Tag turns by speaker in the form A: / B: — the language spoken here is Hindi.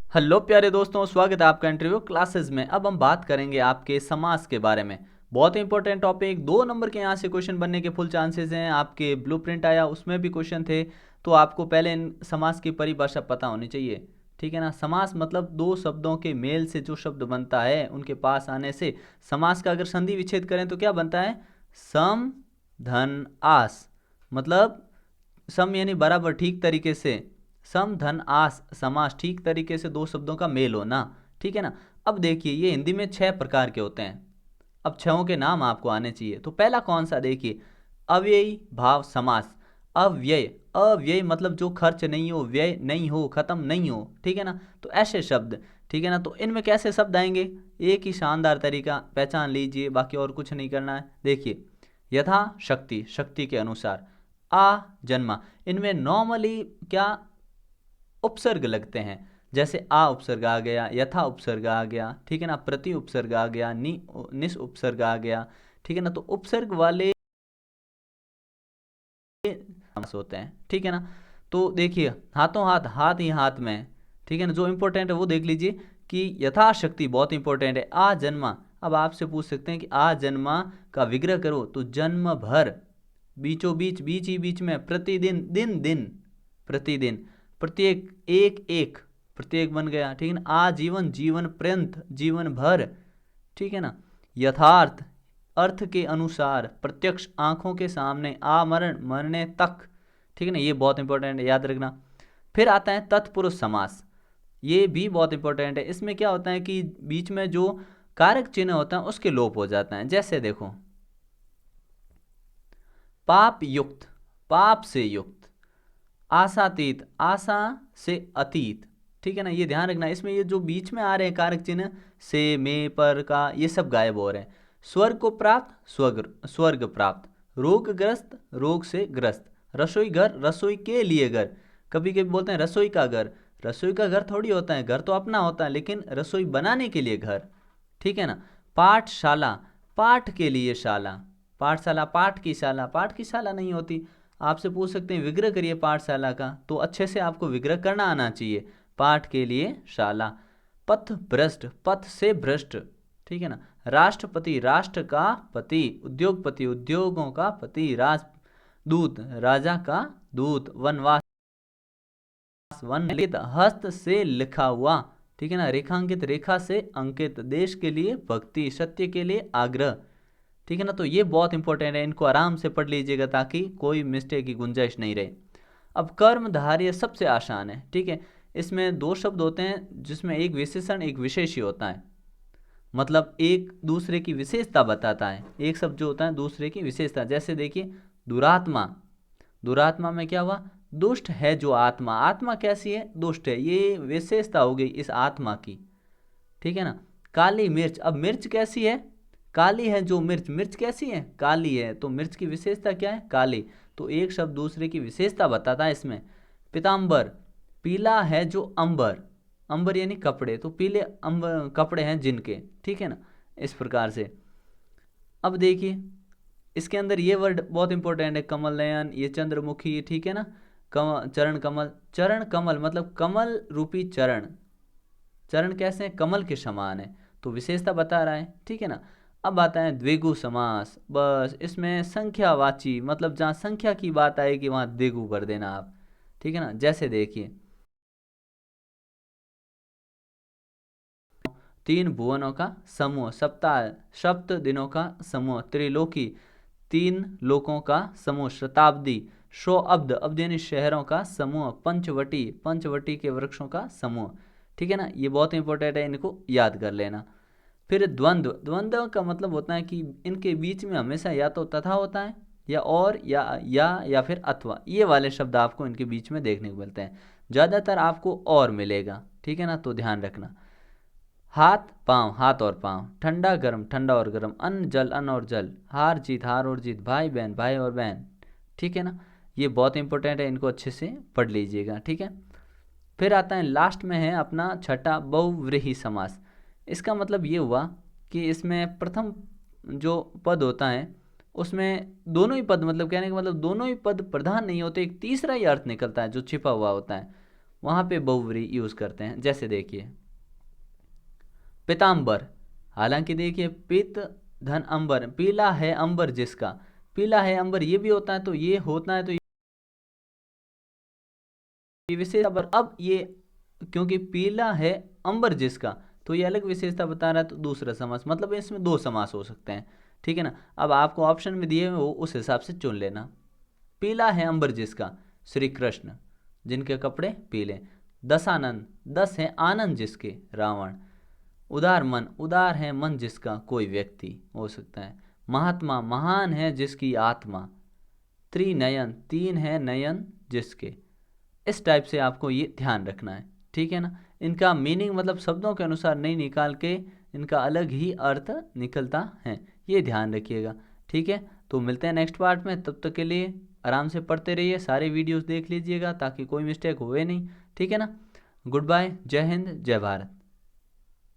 A: हेलो प्यारे दोस्तों, स्वागत है आपका इंटरव्यू क्लासेस में। अब हम बात करेंगे आपके समास के बारे में। बहुत इंपॉर्टेंट टॉपिक, 2 नंबर के यहाँ से क्वेश्चन बनने के फुल चांसेस हैं। आपके ब्लूप्रिंट आया, उसमें भी क्वेश्चन थे, तो आपको पहले इन समास की परिभाषा पता होनी चाहिए। ठीक है ना। समास मतलब दो शब्दों के मेल से जो शब्द बनता है उनके पास आने से। समास का अगर संधि विच्छेद करें तो क्या बनता है? सम धन आस। मतलब सम यानी बराबर, ठीक तरीके से। सम धन आस समास, ठीक तरीके से दो शब्दों का मेल होना। ठीक है ना। अब देखिए, ये हिंदी में 6 प्रकार के होते हैं। अब छहों के नाम आपको आने चाहिए। तो पहला कौन सा, देखिए, अव्ययी भाव समास। अव्यय, अव्यय मतलब जो खर्च नहीं हो, व्यय नहीं हो, खत्म नहीं हो। ठीक है ना। तो ऐसे शब्द, ठीक है ना। तो इनमें कैसे शब्द आएंगे, एक ही शानदार तरीका पहचान लीजिए, बाकी और कुछ नहीं करना है। देखिए, यथा शक्ति, शक्ति के अनुसार। आ जन्मा, इनमें नॉर्मली क्या उपसर्ग लगते हैं। जैसे आ उपसर्ग आ गया, यथा उपसर्ग आ गया, ठीक है ना, प्रति उपसर्ग आ गया, निस उपसर्ग आ गया। ठीक है ना। तो उपसर्ग वाले समास होते हैं। ठीक है ना। तो देखिए, हाथों हाथ, हाथ ही हाथ में। ठीक है ना। जो इंपॉर्टेंट है वो देख लीजिए कि यथाशक्ति बहुत इंपॉर्टेंट है। आ जन्मा, अब आपसे पूछ सकते हैं कि आ जन्मा का विग्रह करो तो जन्म भर, बीचों बीच, बीच ही बीच में, प्रतिदिन, दिन दिन, प्रतिदिन, प्रत्येक, एक एक, प्रत्येक बन गया। ठीक है ना। आजीवन, जीवन पर्यंत, जीवन भर। ठीक है ना। यथार्थ, अर्थ के अनुसार, प्रत्यक्ष, आंखों के सामने, आमरण, मरने तक। ठीक है ना। ये बहुत इंपॉर्टेंट है, याद रखना। फिर आता है तत्पुरुष समास। ये भी बहुत इंपॉर्टेंट है। इसमें क्या होता है कि बीच में जो कारक चिन्ह होता है उसके लोप हो जाता है। जैसे देखो, पाप युक्त, पाप से युक्त। आशातीत, आशा से अतीत। ठीक है ना। ये ध्यान रखना, इसमें ये जो बीच में आ रहे हैं कारक चिन्ह, से, में, पर, का, ये सब गायब हो रहे हैं। स्वर्ग को प्राप्त, स्वर्ग, स्वर्ग प्राप्त। रोगग्रस्त, रोग से ग्रस्त। रसोई घर, रसोई के लिए घर। कभी कभी बोलते हैं रसोई का घर। रसोई का घर थोड़ी होता है, घर तो अपना होता है, लेकिन रसोई बनाने के लिए घर। ठीक है ना। पाठशाला, पाठ के लिए शाला। पाठशाला, पाठ की शाला, पाठ की शाला नहीं होती। आपसे पूछ सकते हैं विग्रह करिए पाठशाला का, तो अच्छे से आपको विग्रह करना आना चाहिए। पाठ के लिए शाला। पथ भ्रष्ट, पथ से भ्रष्ट। ठीक है ना। राष्ट्रपति, राष्ट्र का पति। उद्योगपति, उद्योगों का पति। राजदूत, राजा का दूत। वनवास, वन, हस्त से लिखा हुआ। ठीक है ना। रेखांकित, रेखा से अंकित। देश के लिए भक्ति, सत्य के लिए आग्रह। ठीक है ना। तो ये बहुत इंपॉर्टेंट है, इनको आराम से पढ़ लीजिएगा ताकि कोई मिस्टेक की गुंजाइश नहीं रहे। अब कर्मधारय सबसे आसान है। ठीक है। इसमें दो शब्द होते हैं जिसमें एक विशेषण एक विशेषी होता है। मतलब एक दूसरे की विशेषता बताता है। एक शब्द जो होता है दूसरे की विशेषता। जैसे देखिए, दुरात्मा, दुरात्मा में क्या हुआ? दुष्ट है जो आत्मा। आत्मा कैसी है? दुष्ट है। ये विशेषता हो गई इस आत्मा की। ठीक है ना। काली मिर्च, अब मिर्च कैसी है? काली है जो मिर्च, मिर्च कैसी है? काली है। तो मिर्च की विशेषता क्या है? काली। तो एक शब्द दूसरे की विशेषता बताता है इसमें। पीताम्बर, पीला है जो अंबर। अंबर यानी कपड़े, तो पीले अंबर कपड़े हैं जिनके। ठीक है ना। इस प्रकार से। अब देखिए, इसके अंदर ये वर्ड बहुत इंपॉर्टेंट है, कमल नयन, ये चंद्रमुखी। ठीक है ना। चरण कमल, चरण कमल मतलब कमल रूपी चरण। चरण कैसे हैं? कमल के समान है। तो विशेषता बता रहा है। ठीक है ना। अब आता है द्विगु समास। बस इसमें संख्यावाची, मतलब जहाँ संख्या की बात आएगी वहाँ द्विगु कर देना आप। ठीक है ना। जैसे देखिए, तीन भुवनों का समूह, सप्ताह, सप्त दिनों का समूह। त्रिलोकी, तीन लोकों का समूह। शताब्दी, 100 अब्द, अब्द यानी शहरों का समूह। पंचवटी, पंचवटी के वृक्षों का समूह। ठीक है ना। ये बहुत इंपॉर्टेंट है, इनको याद कर लेना। फिर द्वंद्व, द्वंद्व का मतलब होता है कि इनके बीच में हमेशा या तो तथा होता है, या और, या फिर अथवा। ये वाले शब्द आपको इनके बीच में देखने को मिलते हैं। ज़्यादातर आपको और मिलेगा। ठीक है ना। तो ध्यान रखना। हाथ पाँव, हाथ और पाँव। ठंडा गर्म, ठंडा और गर्म। अन्न जल, अन्न और जल। हार जीत, हार और जीत। भाई बहन, भाई और बहन। ठीक है ना। ये बहुत इंपॉर्टेंट है, इनको अच्छे से पढ़ लीजिएगा। ठीक है। फिर आता है लास्ट में है अपना छठा, बहुव्रीहि समास। इसका मतलब ये हुआ कि इसमें प्रथम जो पद होता है उसमें दोनों ही पद, मतलब कहने का मतलब दोनों ही पद प्रधान नहीं होते, एक तीसरा ही अर्थ निकलता है जो छिपा हुआ होता है। वहाँ पे बहुव्रीहि यूज़ करते हैं। जैसे देखिए पीताम्बर, हालांकि देखिए पित धन अंबर, पीला है अंबर जिसका, पीला है अंबर ये भी होता है तो ये होता है तो ये विशेषता पर, अब ये क्योंकि पीला है अंबर जिसका तो ये अलग विशेषता बता रहा है तो दूसरा समास, मतलब इसमें दो समास हो सकते हैं। ठीक है ना। अब आपको ऑप्शन में दिए हुए वो उस हिसाब से चुन लेना। पीला है अंबर जिसका श्री कृष्ण, जिनके कपड़े पीले। दशानंद, दस है आनंद जिसके रावण। उदार मन, उदार है मन जिसका कोई व्यक्ति हो सकता है। महात्मा, महान है जिसकी आत्मा। त्रिनयन, तीन है नयन जिसके। इस टाइप से आपको ये ध्यान रखना है। ठीक है ना। इनका मीनिंग मतलब शब्दों के अनुसार नहीं निकाल के इनका अलग ही अर्थ निकलता है, ये ध्यान रखिएगा। ठीक है, तो मिलते हैं नेक्स्ट पार्ट में। तब तक के लिए आराम से पढ़ते रहिए, सारे वीडियोस देख लीजिएगा ताकि कोई मिस्टेक होए नहीं। ठीक है ना। गुड बाय, जय हिंद, जय भारत।